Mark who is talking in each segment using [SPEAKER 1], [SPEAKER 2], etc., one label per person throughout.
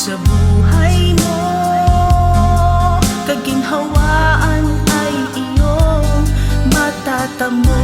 [SPEAKER 1] Sa buhay mo, kaginhawaan ay iyong matatamo.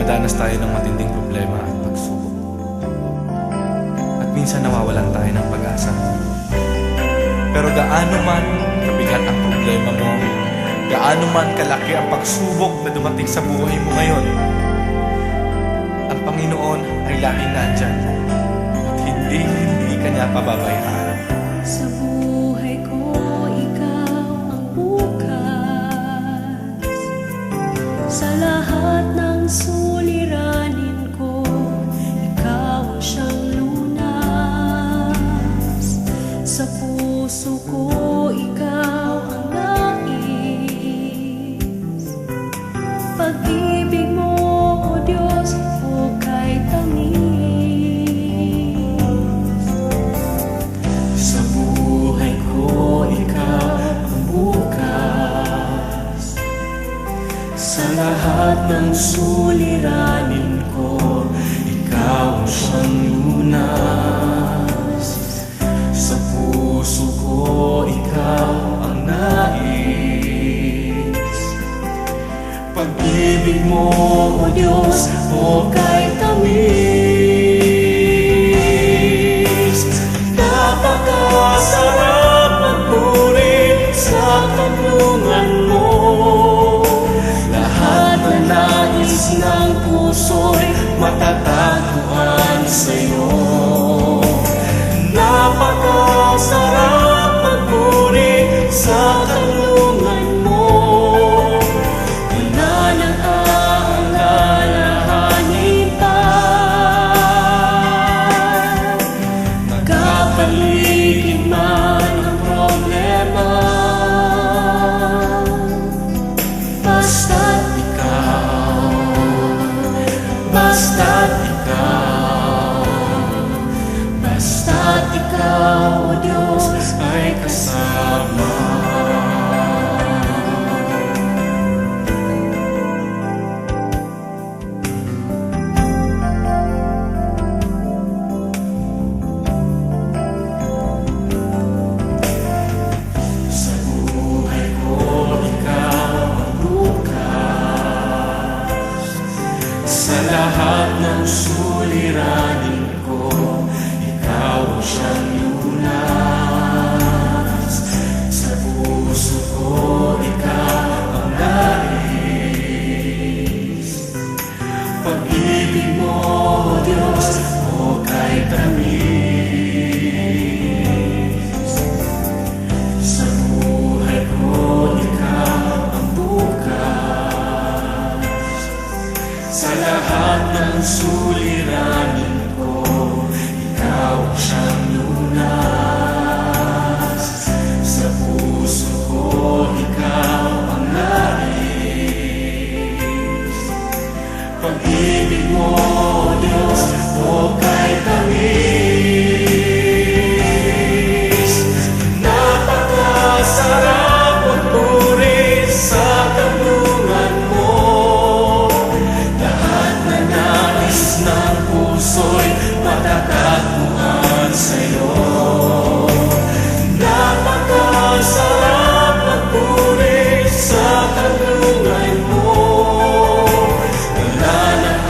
[SPEAKER 2] Dumadanas tayo ng matinding problema at pagsubok. At minsan nawawalan tayo ng pag-asa. Pero gaano man kabigat ang problema mo, gaano man kalaki ang pagsubok na dumating sa buhay mo ngayon, ang Panginoon ay laging nandyan at hindi ka niya pababayaan.
[SPEAKER 1] Sa buhay ko, ikaw ang bukas. Sa lahat ng suliranin ko, ikaw ang siyang lunas. Sa puso ko, ikaw ang nais. Pag-ibig mo, O Diyos, hukay tamis.
[SPEAKER 3] Sa buhay ko, ikaw ang bukas. Sa lahat ng suliranin ko, ikaw ang siyang lunas. Sa puso ko, ikaw ang nais. Pag-ibig mo, O Diyos, hukay tamis. Napakasarap magpuri sa kanlungan mo. Lahat na nais ng puso'y matatagpuan sa'yo. Napakasarap magpuri sa kanlungan mo. Wala nang aalalahanin pa. Magkapaligid man ang problema, basta't ikaw, basta't ikaw, basta't ikaw, O Diyos, ay kasama. Sa buhay ko, ikaw ang bukas. Sa lahat ng suliranin ko, ikaw ang siyang lunas. Sa puso ko, ikaw ang nais. Pag-ibig mo, O Diyos, hukay tamis. Sa buhay ko, ikaw ang bukas. Sa lahat ng suliranin ko, ikaw ang siyang lunas. Sa puso ko, ikaw ang nais. Pag-ibig mo, O Diyos, hukay tamis. Napakasarap magpuri sa kanlungan mo. Lahat na nais ng puso'y matatagpuan sa'yo. Napakasarap magpuri sa kanlungan mo. Wala nang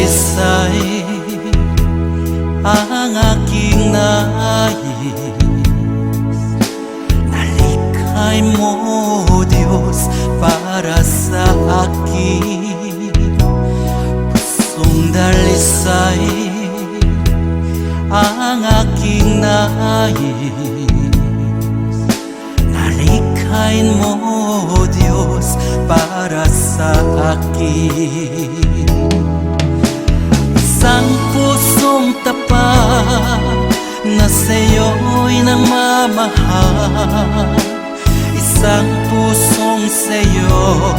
[SPEAKER 4] dalisay ang aking nais. Nalikhay mo, Diyos, para sa akin. Pusong dalisay ang aking nais. Nalikhain mo, Diyos, para sa akin. Isang pusong tapat na sa'yo'y nagmamahal. Isang pusong sa'yo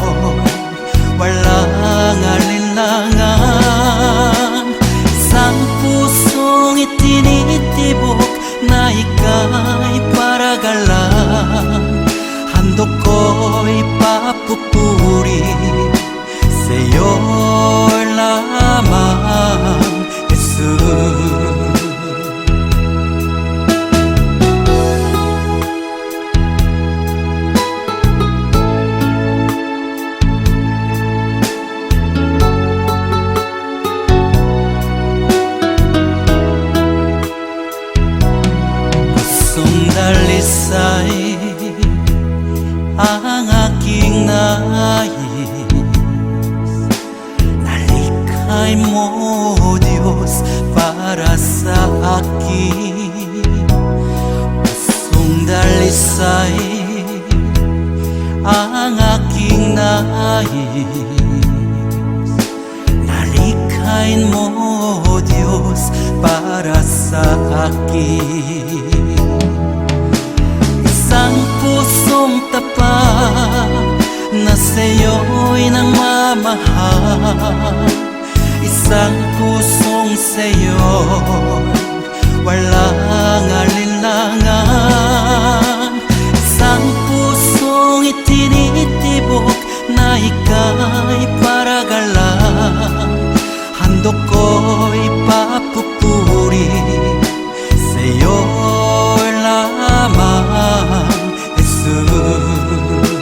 [SPEAKER 4] walang alinlangan. Isang pusong itinitibok na ika'y paragalan. Handog ko'y papupuri sa'yo lamang, Jesus. Dalisay ang aking nais. Nalikhay mo, Diyos, para sa akin. Pusong dalisay ang aking nais. Nalikhain mo, Diyos, para sa akin. Isang pusong tapat na sa'yo'y nagmamahal. Isang pusong sa'yo walang alinlangan. Isang pusong itinitibok na ika'y paragalan. Handog ko'y papupuri sa'yo lamang, Jesus.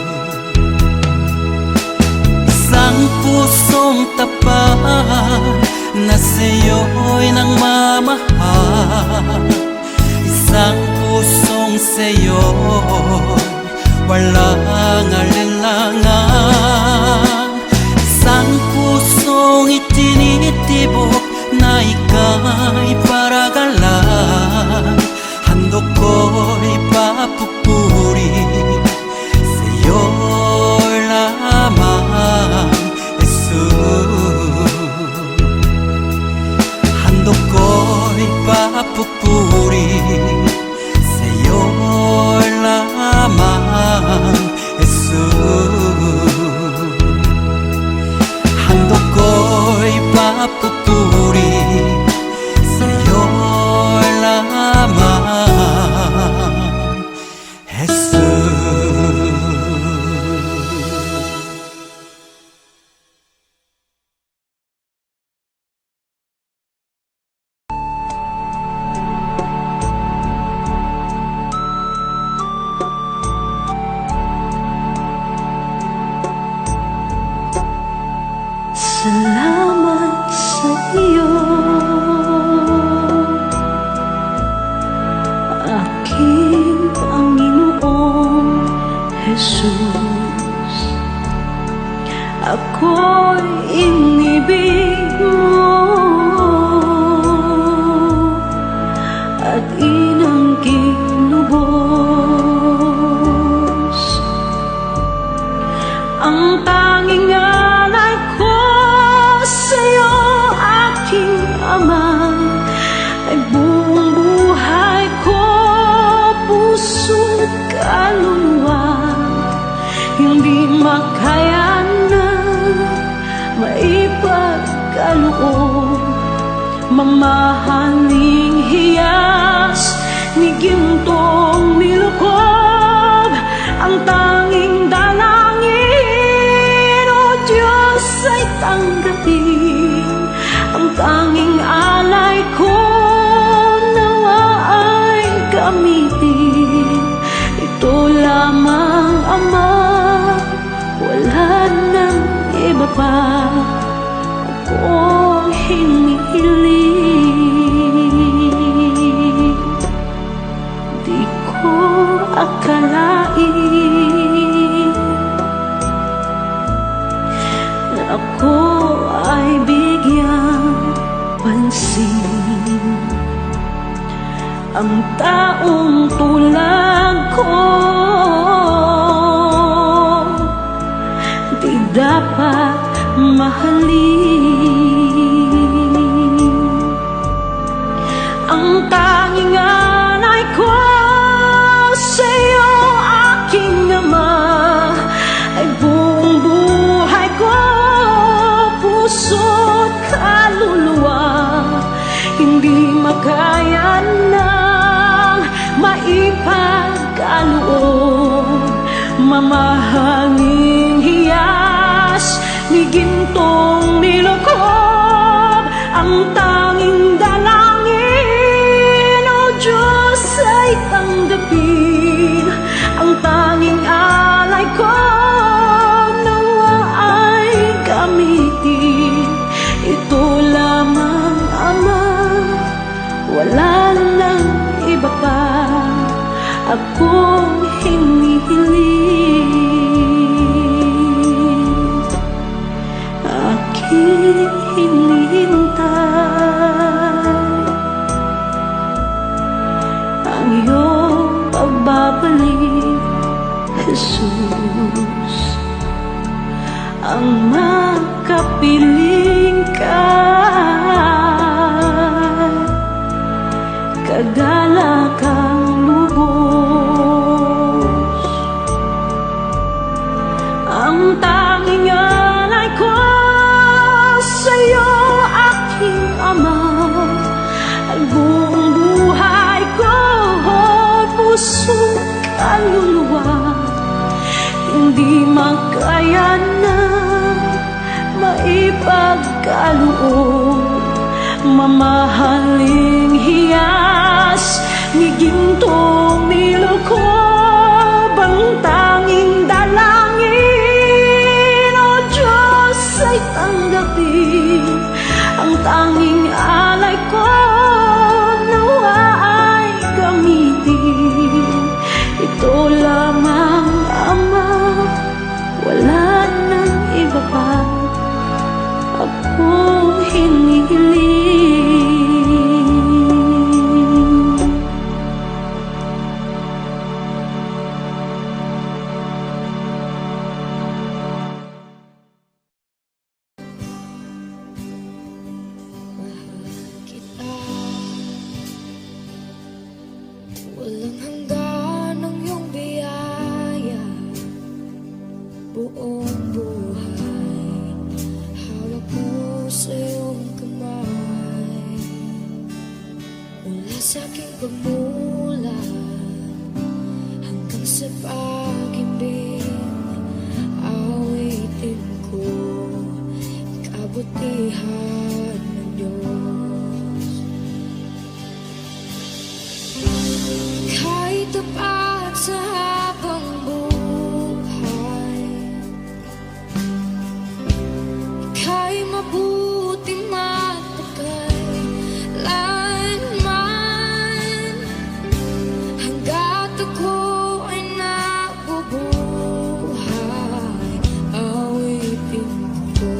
[SPEAKER 4] Isang pusong tapat na sa'yo'y nagmamahal. Isang pusong sa'yo walang alinlangan. Isang pusong itinitibok na ika'y paragalan. Handog ko'y papupuri sa'yo lamang, Jesus. Handog ko'y papupuri sa'yo lamang, Jesus. Handog ko'y papupuri sa'yo lamang, Jesus.
[SPEAKER 1] Salamat sa iyo, aking Panginoong Jesus. Ako'y inibig mo at inangging lubos. Ang tanging alay ko sa'yo, aking Ama, ay buong buhay ko, puso't kaluluwa. Hindi makayanan, maipagkaloob, mamahaling hiyas ni gintong nilukob. Ang tanging dalangin, O Diyos, ay tanggapin. Ang tanging alay ko, nawa ay gamitin. Ito lamang, Ama, wala nang iba pa. Ako hinihiling. Di ko akalain na ako ay bigyang pansin. Ang taong tulad ko di dapat mahalin. Ang tanging alay ko sa'yo, aking ama, ay buong buhay ko, puso't kaluluwa. Hindi makaya ng maipagkaloob, mamahalin hiyas ni gintong nilokob. Ang tanging dalangin, O Diyos, ay tanggapin. Ang tanging alay ko nawa ay gamitin. Ito lamang, Ama, wala nang iba pa akong hinihiling. Aking hinihintay ang iyong pagbabalik, Jesus. Ang makapiling ka, kagalakang lubos. Ang tanging alay ko sa'yo, aking Ama, ay buong buhay ko, puso, kaluluwa. Hindi makaya na maipagkaloob, mamahaling hiyas ni gintong nilokob. Ang tanging dalangin, O Diyos, ay tanggapin. Ang tanging alay ko nawa ay gamitin. Ito lamang, Ama, wala nang iba pa akong hinihiling.
[SPEAKER 5] Kita walang hanggan ang iyong biyaya, buong buhay hawak mo sa iyong kamay. Mula sa aking pagmulat hanggang sa pag-ibig, awitin ko kabutihan ng Diyos. Kahit tapat sa habang buhay, ika'y mabuti matagal lanman. Hanggat ako ay nabubuhay, awitin ko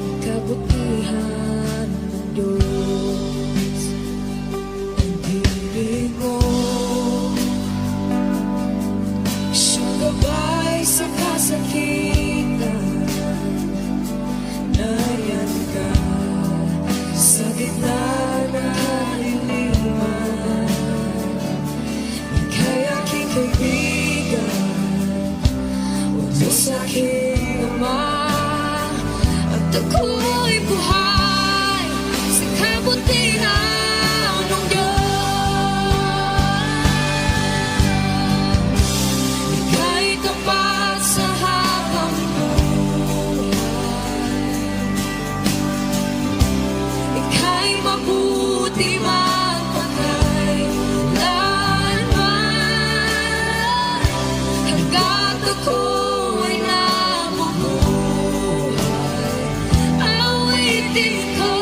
[SPEAKER 5] ang kabutihan ng Diyos. Ang ibig mo, siyang gabay sa kasakitan. Nariyan ka sa gitna ng kaliliman. Ika'y aking kaibigan, o Diyos aking Ama. At ako'y buhay sa kabutihan ng Diyos. Ika'y tapat sa habang buhay, ika'y mabuti magpakailanman. Hanggat ako ay nabubuhay, awitin ko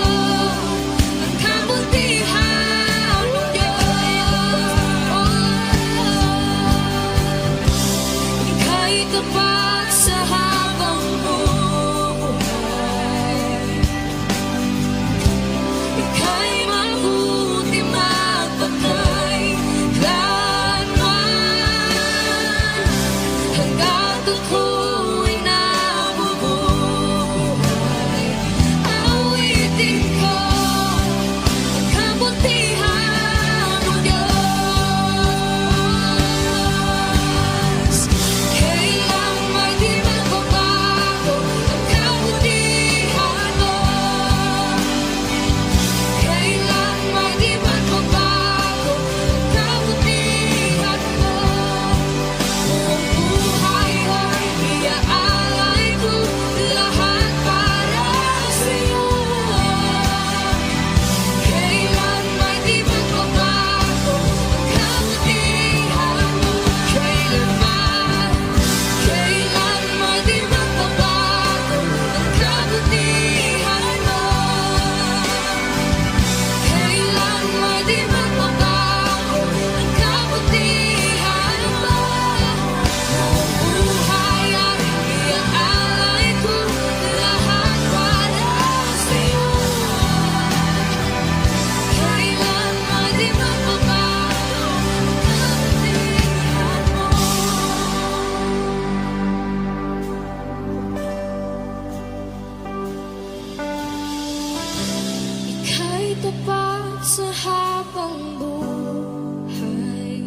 [SPEAKER 5] tapat sa habang buhay.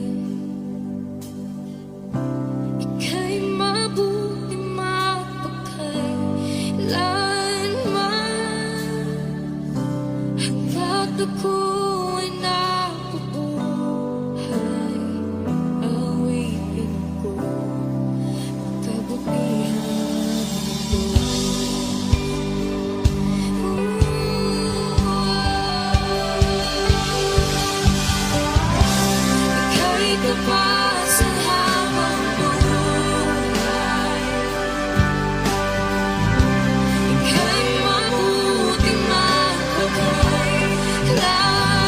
[SPEAKER 5] Ika'y mabuti mapagkailanman, hanggat ako'y nabubuhay. Awitin ko ang kabutihan mo. Ika'y tapat sa habang buhay. Ika'y mabuting mapagkailanman,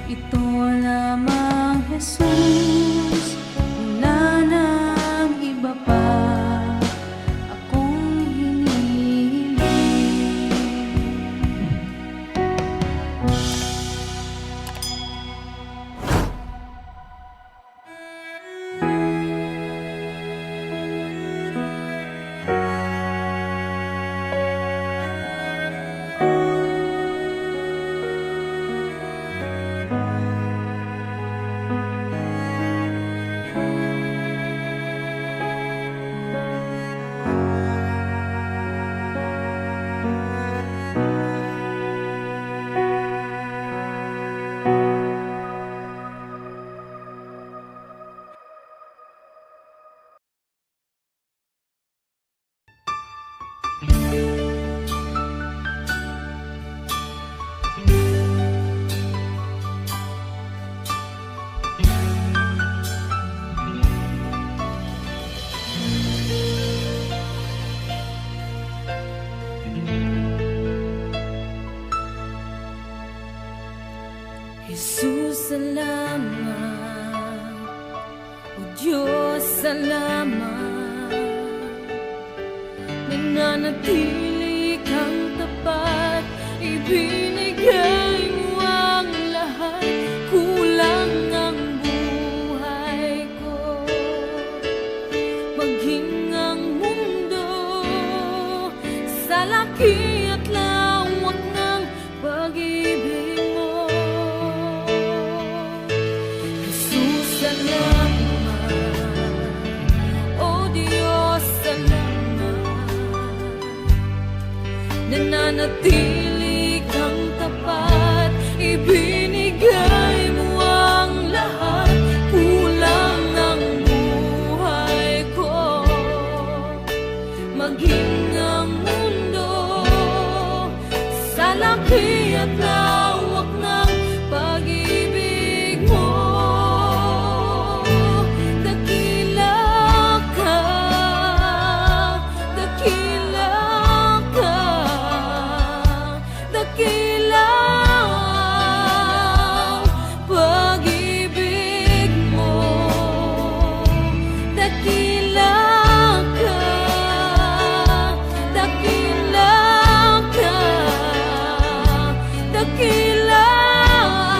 [SPEAKER 1] Ito lamang Jesus, wala nang iba pa akong hinihiling. Jesus, salamat. O Diyos, salamat. Nananatili kang tapat, ibinigay mo ang lahat. Kulang ang buhay ko, maging ang mundo sa laki at lawak ng pag-ibig mo. Jesus, salamat. O Diyos, salamat. Nananatili kang tapat, ibinigay mo ang lahat. Kulang ang buhay ko, maging ang mundo sa laki at lawak ng pag-ibig mo. Dakila ka, dakila ka, dakila ang pag-ibig mo. Dakila ka, dakila ka, dakila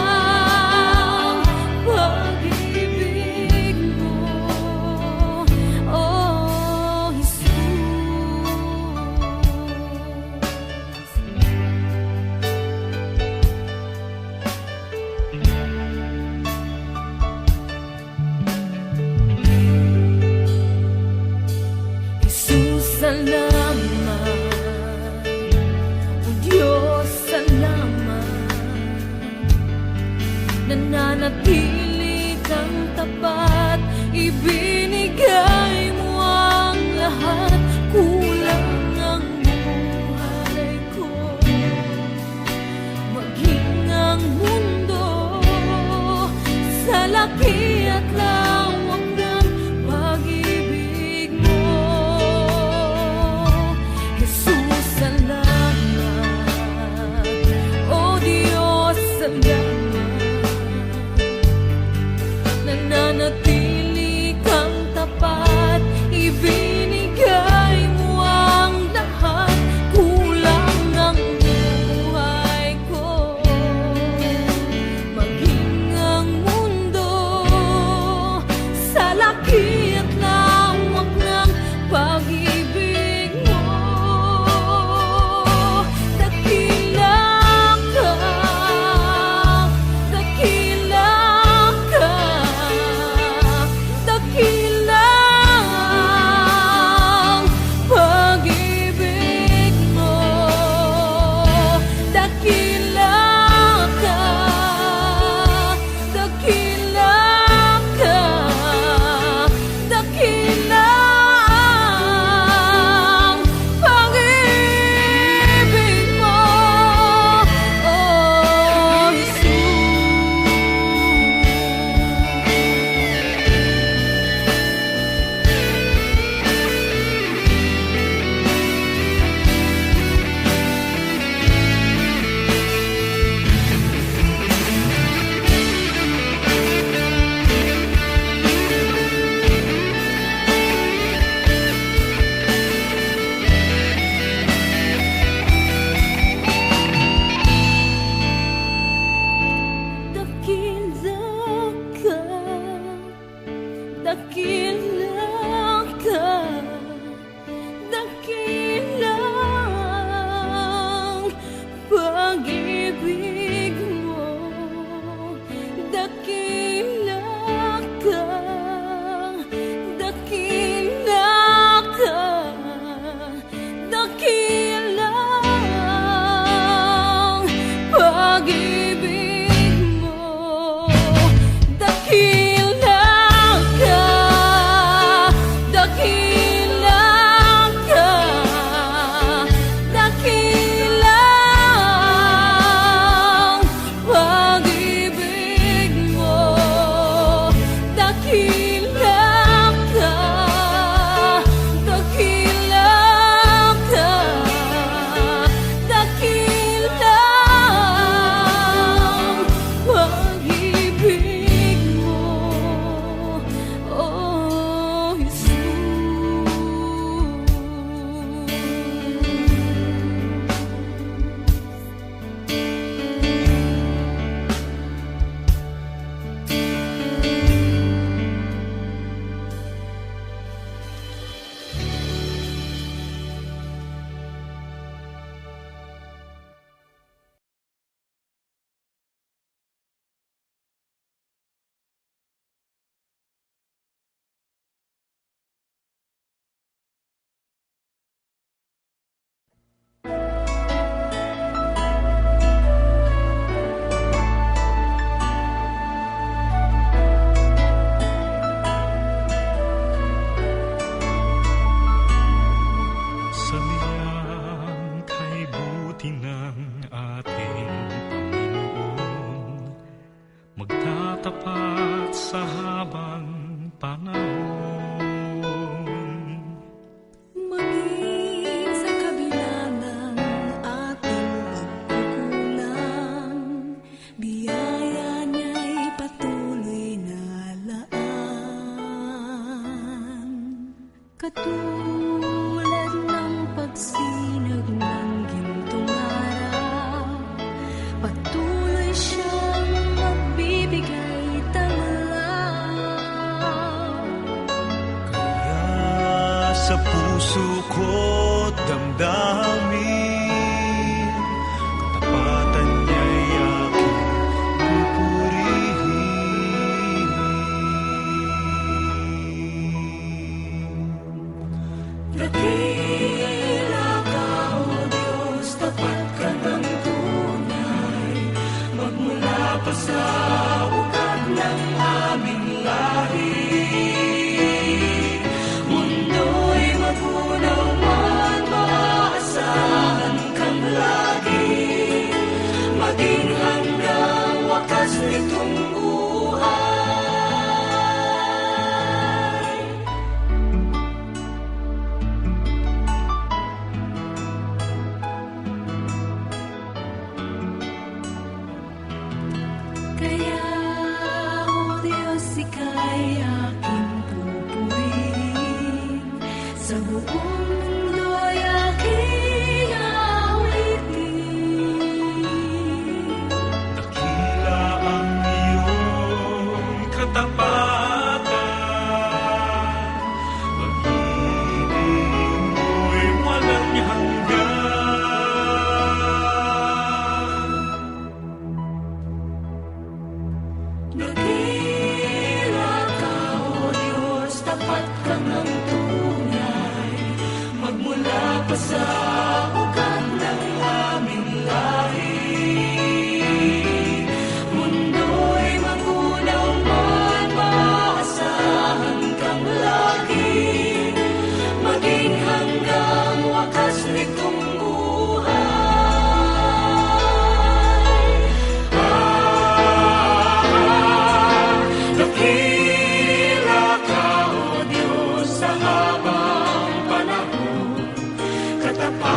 [SPEAKER 1] ang pag-ibig mo. Oh, Jesus. Jesus, salamat. O Diyos, salamat. Nananatili kang tapat, ibinigay mo ang lahat. Kulang ang buhay ko, maging ang mundo sa laki at lawak ng pag-ibig mo. Jesus, salamat. O Diyos, salamat. Nananatili kang tapat, ibinigay mo ang lahat. Kulang ang buhay ko, maging ang mundo sa laki at lawak ng pag-ibig mo. Dakila ka, dakila ka, dakila ang pag-ibig mo. Dakila ka, dakila ka, dakila ka, dakilang pag-ibig mo, dakila ka, dakila ka, dakilang pag-ibig mo, dakila ka, dakila ka, dakilang pag-ibig mo, dakila ka, dakila ka, dakilang pag-ibig mo, oh Jesus.
[SPEAKER 3] Sa niyang kay buti ng ating Panginoon, magtatapat sa habang panahon.
[SPEAKER 5] Maging sa kabila ng ating pagkukulang, biyaya niya'y patuloy na laan. Katulad ng pagsinag ng gintong araw, patuloy siyang magbibigay tanglaw.
[SPEAKER 3] Kaya sa puso ko't damdamin, katapatan niya'y aking pupurihin. Dakila ka, O Diyos, tapat ka ng tunay, magmula pa sa ugat ng aming lahi. Mundo'y magunaw man, maaasahan kang lagi, maging hanggang wakas nitong buhay. Kaya, O Diyos, ika'y aking pupurihin, sa buong mundo'y aking awitin. Dakila ang iyong katapatan, pag-ibig mo'y walang hanggan. Dakila ka, O Diyos, tapat ka ng tunay, magmula pa sa ugat ng aming lahi. Mundo'y magunaw man, maaasahan kang lagi, maging hanggang wakas nitong buhay. Dakila ka, O Diyos, sa habang panahon, katapatan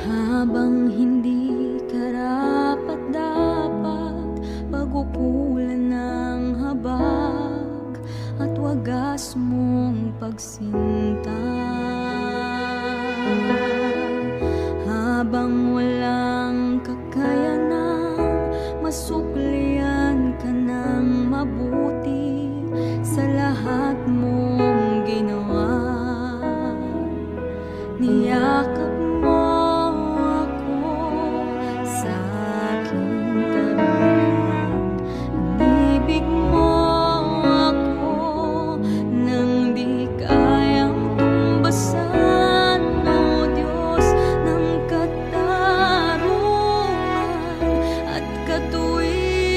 [SPEAKER 5] Habang hindi karapat-dapat, pagkukulan ng habag at wagas mong pagsinta. Habang walang kakayanang masuklian ka ng mabuti sa lahat mong ginawa, niyakap mo ako sa aking karuan. Inibig mo ako nang di kayang tumbasan, o Diyos ng katarungan at katuwiran,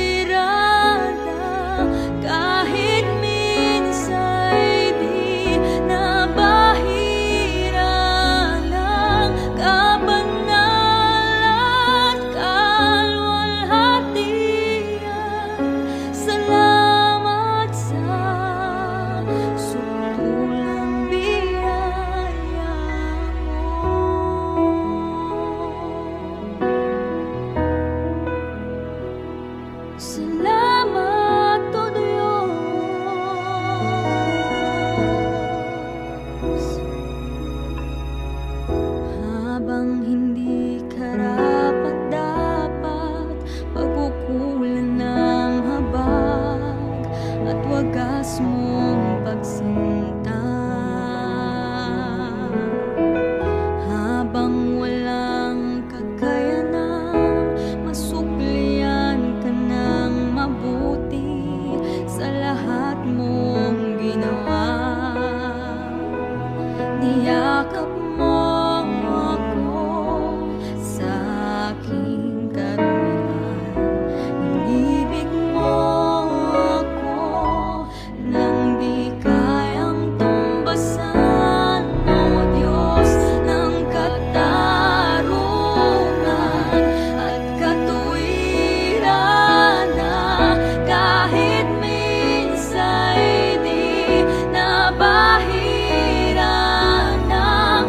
[SPEAKER 5] kahit minsa'y di nabahira lang, kabanal at kalwalhatian. Salamat sa sutulang biyaya mo. Salamat, O Diyos. Habang hindi karapat-dapat, pagkukulan ng habag at wagas mong pagsinta. Habang walang kakayanang masuklian ka ng mabuti sa lahat mong ginawa, niyakap mo ako sa aking karuan. Inibig mo ako nang di kayang tumbasan, o Diyos ng katarungan at katuwiran, kahit minsa'y di nabahira ng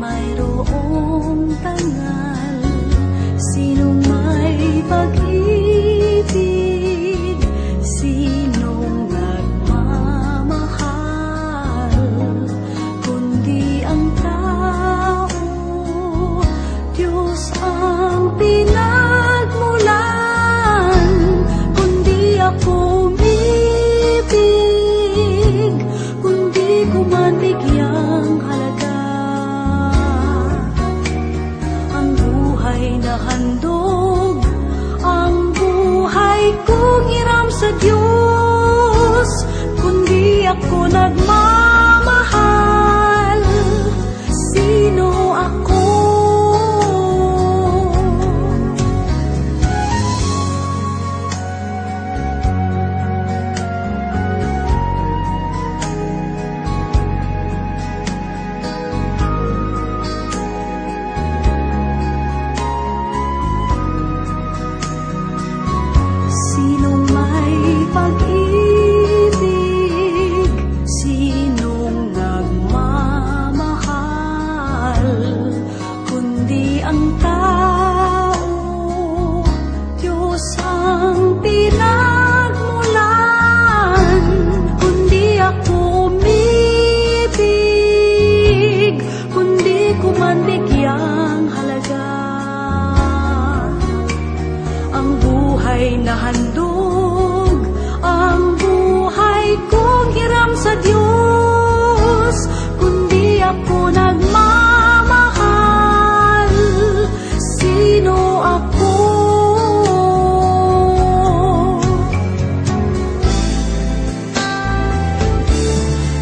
[SPEAKER 5] mayroong tangal, sinong may pag-ibig, sinong nagmamahal, kundi ang tao, Diyos ang pinagmulan, kundi ako umibig, kundi ko man bigyang halaga. Ang buhay na handog, ang buhay kong hiram sa Diyos, kundi ako nagmamahal, sino ako? Sinong may pag-ibig, sinong nagmamahal, kundi ang tao, Diyos ang pinagmulan, kundi ako umibig, kundi ko man bigyang halaga. Ang buhay na handog, ang buhay kong hiram sa Diyos, kundi ako nagmamahal, sino ako?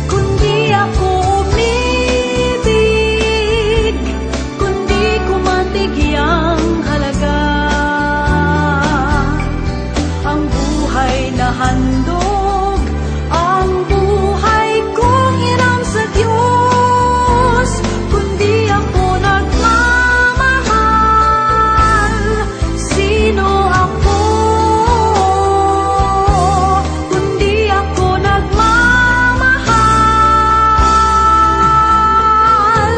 [SPEAKER 5] Kundi ako umibig, kundi ko man bigyang halaga. Ang buhay na handog, ang buhay kong hiram sa Diyos, kundi ako nagmamahal, sino ako? Kundi ako nagmamahal,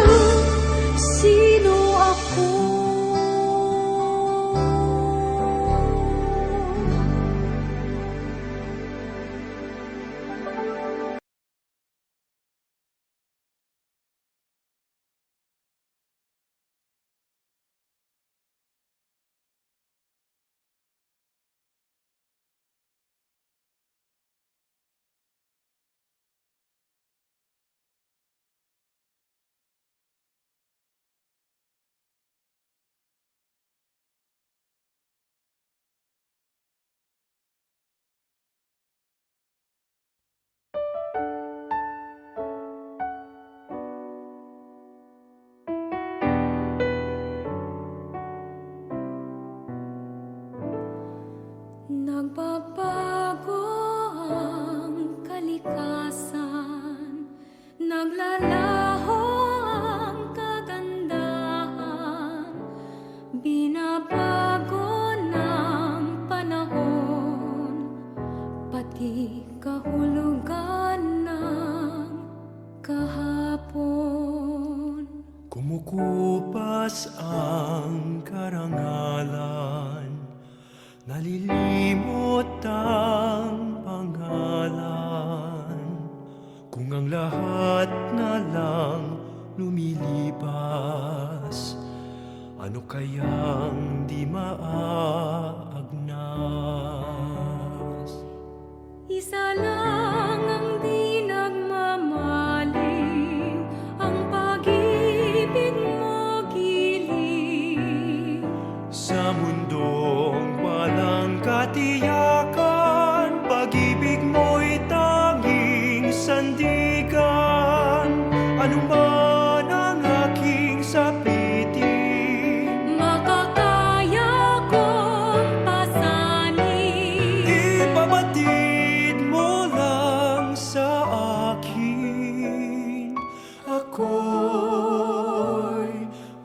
[SPEAKER 5] sino ako? Nagbabago ang kalikasan, naglalaho ang kagandahan, binabago ng panahon, pati kahulugan ng kahapon.
[SPEAKER 3] Kumukupas ang karangalan, nalilimot ang pangalan. Kung ang lahat na lang lumilipas, ano kayang di maagnas?
[SPEAKER 5] Isa lang ang di nagmamaling, ang pag-ibig mo giling.
[SPEAKER 3] Sa mundong walang katiyakan, pag-ibig mo'y tanging sandigan. Ano man ang aking sapitin,
[SPEAKER 5] Makakaya kong pasanin,
[SPEAKER 3] ipabatid mo lang sa akin. Ako'y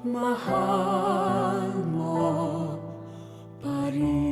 [SPEAKER 3] mahal mo pa rin.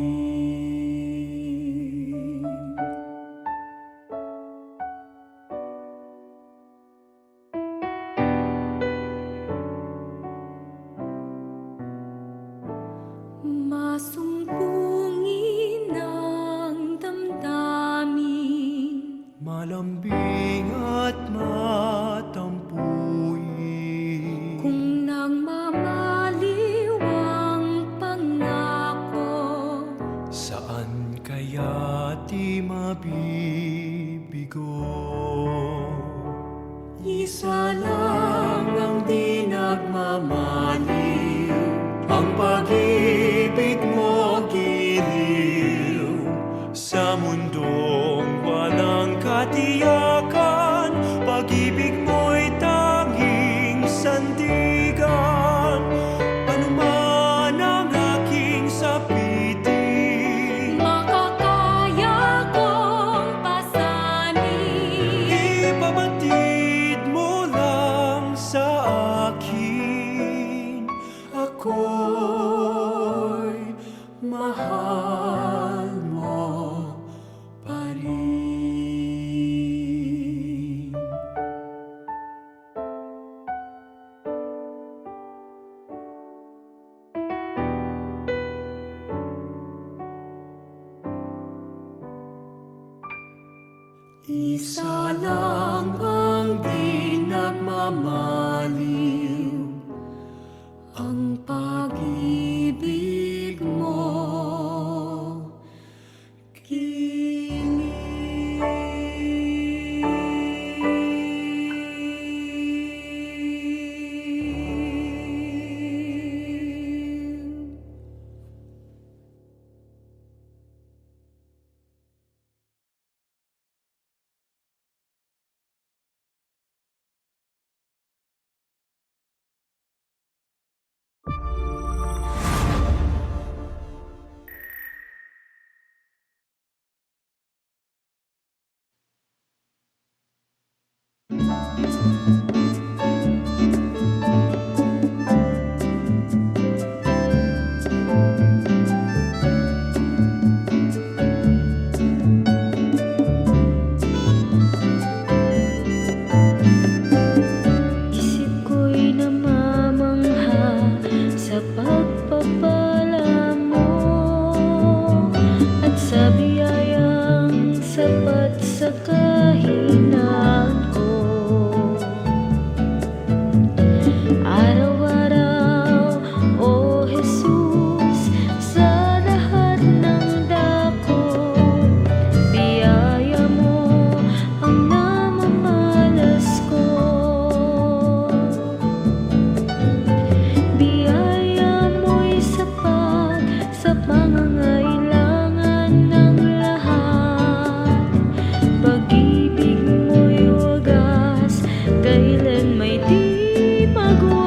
[SPEAKER 3] ako'y mahal mo pa rin. Isa lang ang di nagmamaliw, ang pag-ibig mo. Kilig.
[SPEAKER 1] Isip ko'y namamangha sa pagpapala mo at sa biyayang sapat sa kahinaan ko. Araw-araw, O Jesus, sa lahat ng dako, biyaya mo ang namamalas ko. Biyaya mo'y sapat sa pangangailangan ng lahat. Pag-ibig mo'y wagas, kailan may di magwawakas.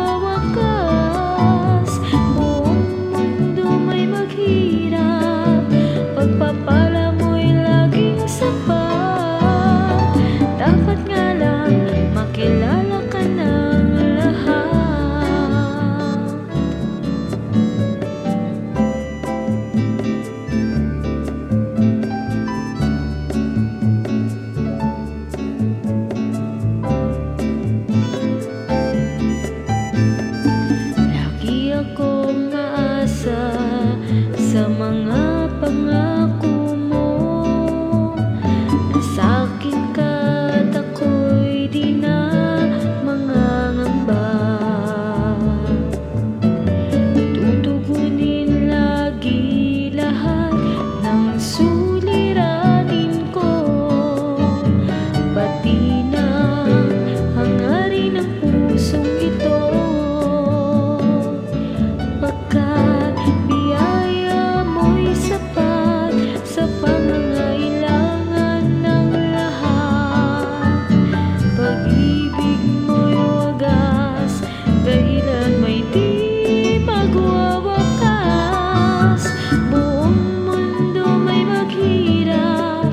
[SPEAKER 1] Buong mundo may maghirap, pagpapala mo'y laging sapat. Dapat nga lang makilala ka ng lahat. Lagi akong aasa sa mga pangako mo, na sa'kin ka't ako'y di na mangangamba. Tutugunin lagi lahat ng suliranin ko, pati na hangarin ng pusong ito. Pagkat biyaya mo'y sapat sa pangangailangan ng lahat. Pag-ibig mo'y wagas, kailan may di magwawakas. Buong mundo may maghirap,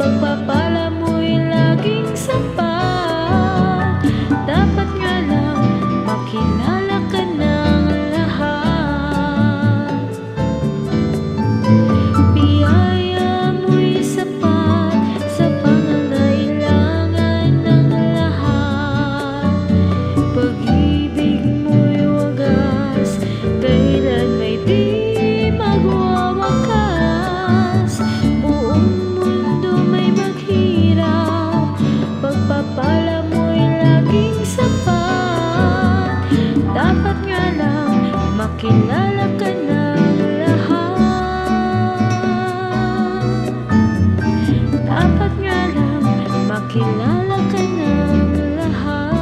[SPEAKER 1] pagpapala mo'y laging sapat. Dapat nga lang makilala ka ng lahat. Biyaya mo'y sapat sa pangangailangan ng lahat. Pag-ibig mo'y wagas, kailan may di magwawakas. Buong mundo may maghirap, pagpapala mo'y laging sapat. Dapat nga lang makilala ka ng lahat. Dapat nga lang makilala ka ng lahat.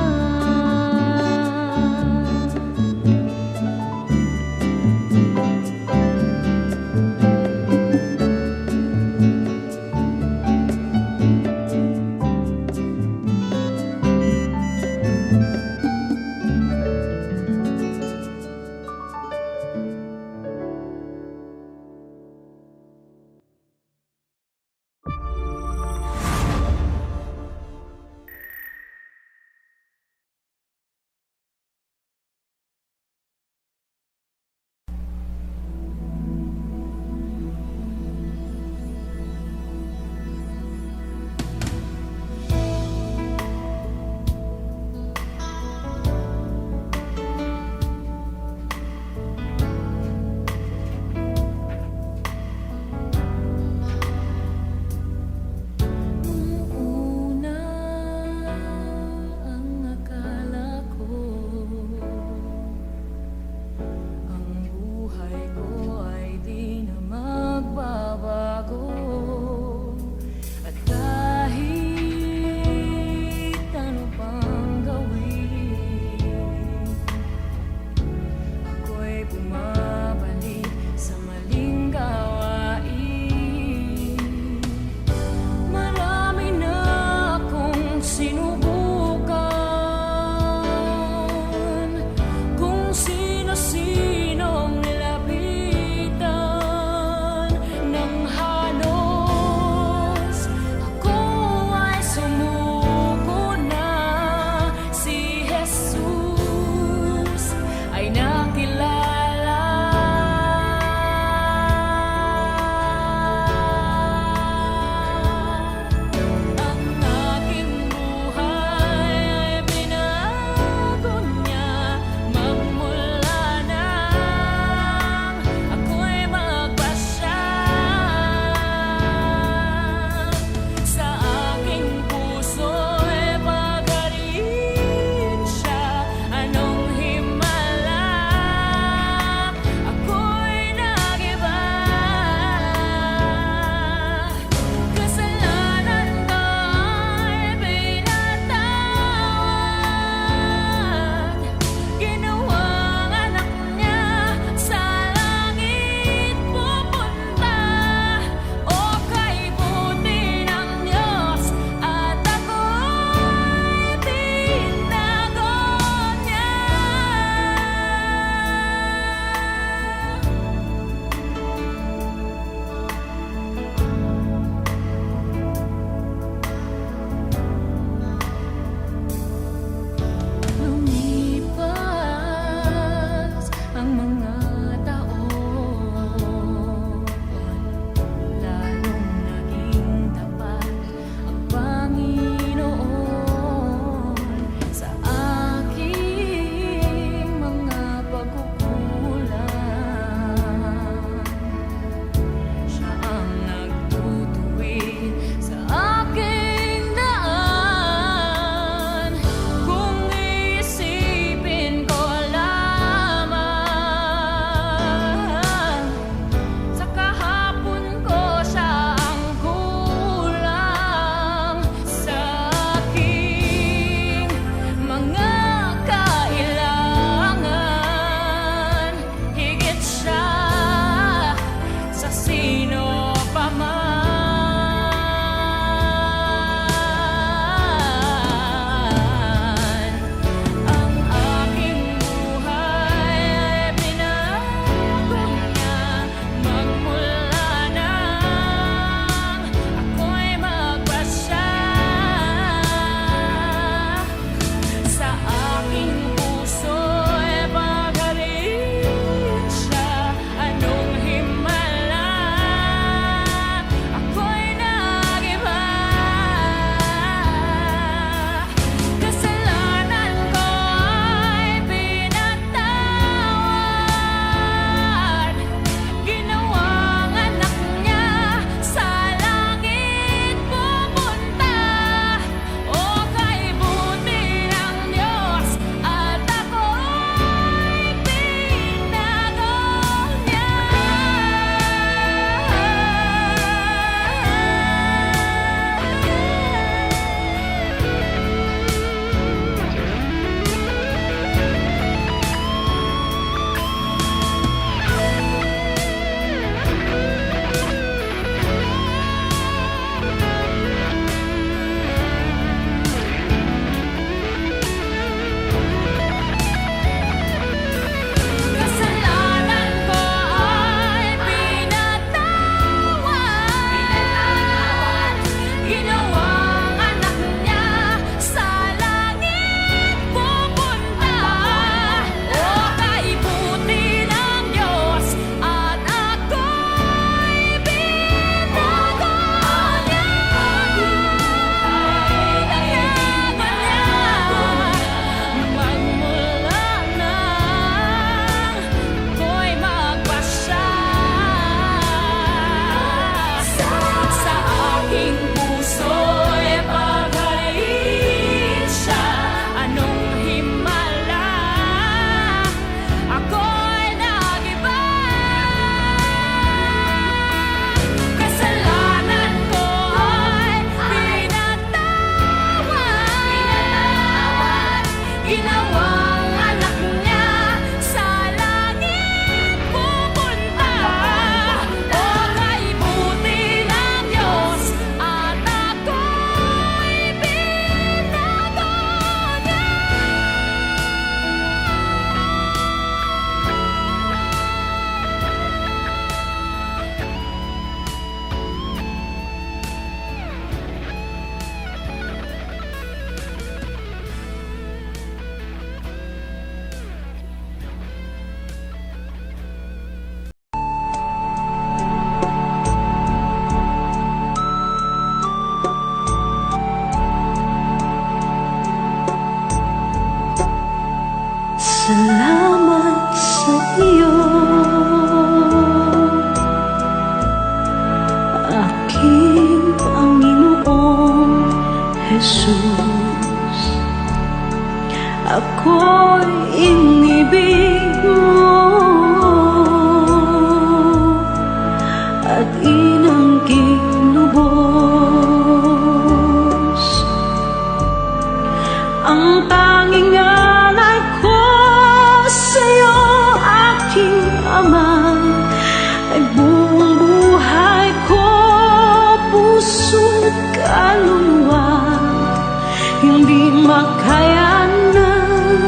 [SPEAKER 5] makayanan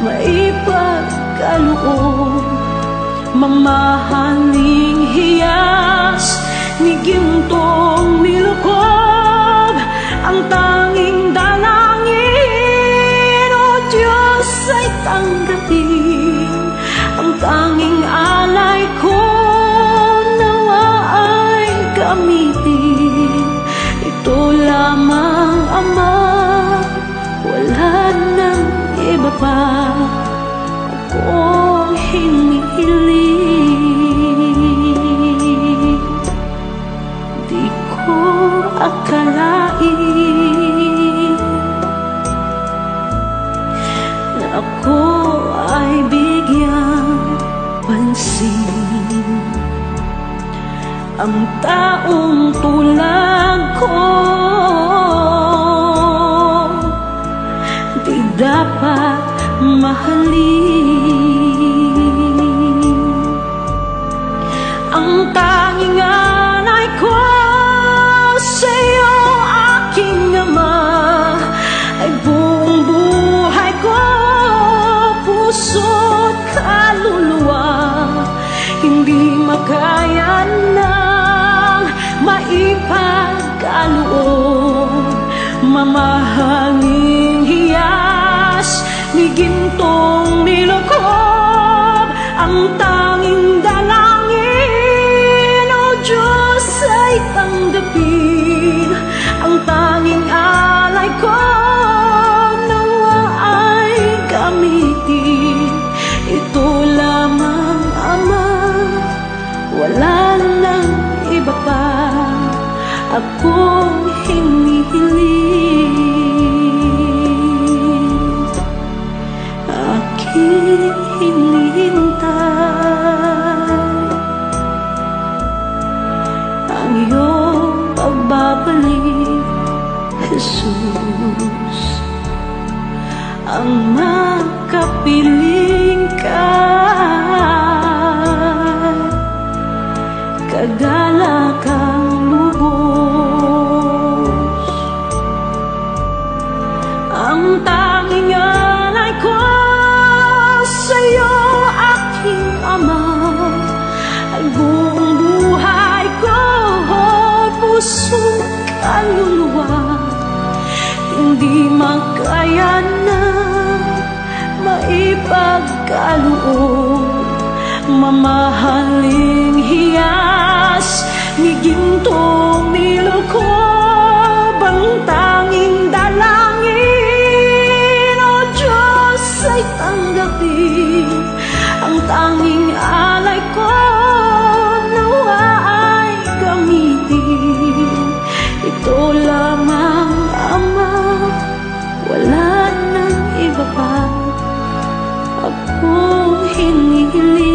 [SPEAKER 5] maipagkaloob, mamahaling hiyas ni gintong nilukob. Ang tanging dalangin, O Diyos, ay tanggapin. Ang tanging alay ko nawa ay gamitin. Ito lamang, Ama, wala nang iba pa akong hinihiling. Di ko akalain na ako ay bigyang pansin. Ang taong tulad ko di dapat mahalin. Ang tanging alay ko sa'yo, aking Ama, ay buong buhay ko, puso't kaluluwa. Hindi makaya ng maipagkaloob, mamahaling hiyas ni gintong nilukob. Ang tanging dalangin, O Diyos, ay tanggapin. Ang tanging alay ko nawa ay gamitin. Ito lamang, Ama, wala nang iba pa akong hinihiling. Aking hinihintay ang iyong pagbabalik, Jesus. Ang makapiling ka, kagalakang lubos. Ang tanging alay ko sa'yo, aking Ama, ay buong buhay ko, puso't kaluluwa. Hindi makaya na maipagkaloob, mamahaling hiyas ni gintong nilukob. Ang tanging dalangin, O Diyos, ay tanggapin. Ang tanging alay ko nawa ay gamitin. Ito lamang, Ama, wala nang iba pa akong hinihiling.